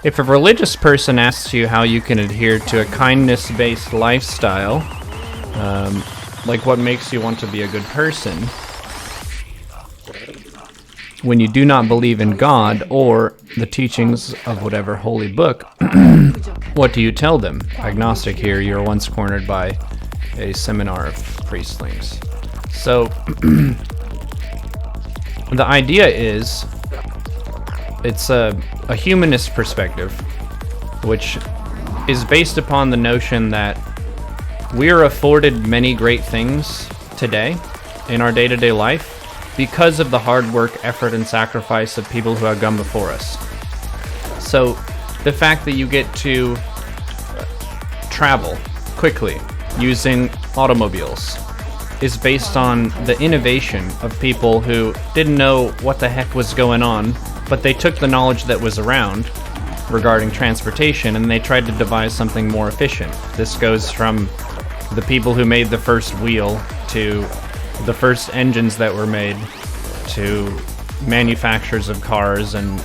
If a religious person asks you how you can adhere to a kindness-based lifestyle, like what makes you want to be a good person, when you do not believe in God or the teachings of whatever holy book, what do you tell them? Agnostic here, you were once cornered by a seminar of priestlings. So, the idea is, it's a humanist perspective, which is based upon the notion that we are afforded many great things today in our day-to-day life because of the hard work, effort, and sacrifice of people who have gone before us. So the fact that you get to travel quickly using automobiles is based on the innovation of people who didn't know what the heck was going on, but they took the knowledge that was around regarding transportation and they tried to devise something more efficient. This goes from the people who made the first wheel to the first engines that were made to manufacturers of cars and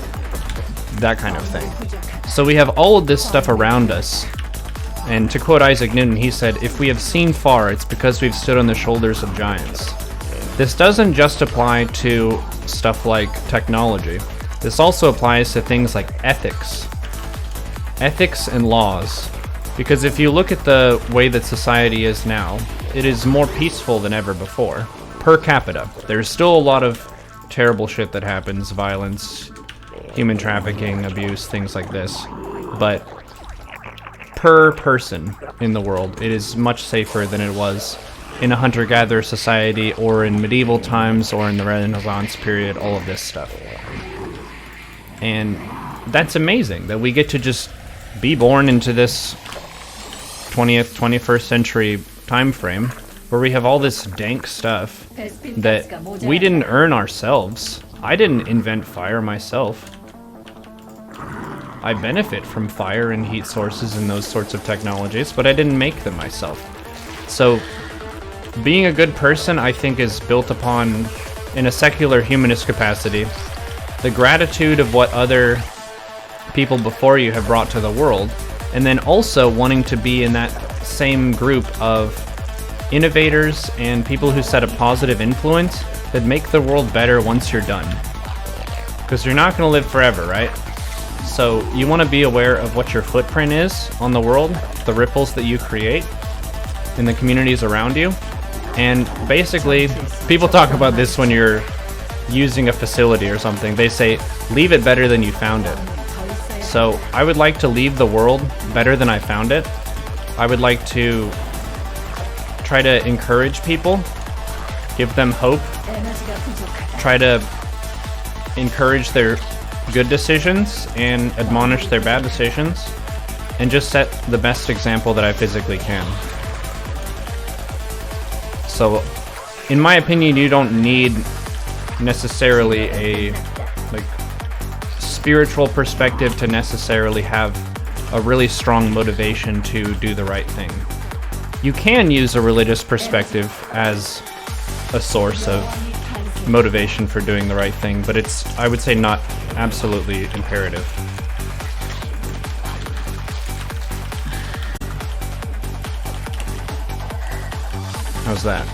that kind of thing. So we have all of this stuff around us. And to quote Isaac Newton, he said, "If we have seen far, it's because we've stood on the shoulders of giants." This doesn't just apply to stuff like technology. This also applies to things like ethics and laws. Because if you look at the way that society is now, it is more peaceful than ever before. Per capita. There's still a lot of terrible shit that happens, violence, human trafficking, abuse, things like this. But per person in the world, it is much safer than it was in a hunter-gatherer society or in medieval times or in the Renaissance period, all of this stuff. And that's amazing that we get to just be born into this 20th, 21st century time frame where we have all this dank stuff that we didn't earn ourselves. I didn't invent fire myself. I benefit from fire and heat sources and those sorts of technologies, but I didn't make them myself. So being a good person, I think, is built upon, in a secular humanist capacity, the gratitude of what other people before you have brought to the world, and then also wanting to be in that same group of innovators and people who set a positive influence that make the world better once you're done. Because you're not going to live forever, right? So you want to be aware of what your footprint is on the world, the ripples that you create in the communities around you. And basically, people talk about this when you're using a facility or something. They say, leave it better than you found it. So I would like to leave the world better than I found it. I would like to try to encourage people, give them hope, try to encourage their good decisions and admonish their bad decisions, and just set the best example that I physically can. So, in my opinion, you don't need necessarily a spiritual perspective to necessarily have a really strong motivation to do the right thing. You can use a religious perspective as a source of motivation for doing the right thing, but it's, I would say, not absolutely imperative. How's that?